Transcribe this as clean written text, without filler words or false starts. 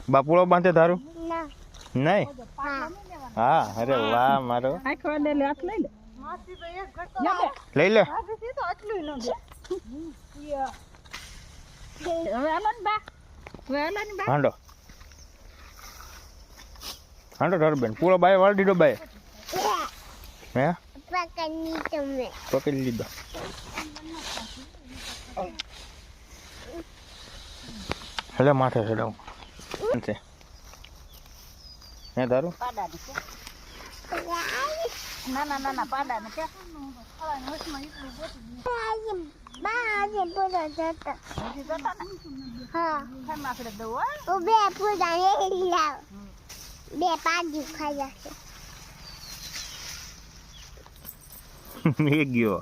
બાપુડો બાંધે તારું ના નહીં હા હા અરે વાહ મારો આખો દે લે હાથ લઈ લે લઈ લે હવે આલો ને બા હવે આલો ને બા હાંડો હાંડો તારું બેન પૂરો બાય વાળી દીધો બાય હે પકડની તમે પકડી લીધો હેલે માથે ચડાવું છે હે તારું પાડા ને કે ના પાડા ને કે બાજે પૂરો જતો હજી જતા ને હા ખાઈ માખડે દઉં હો હું બે પૂરા લઈ લાવ બે પાડી ખાઈ જશે મેં ગયો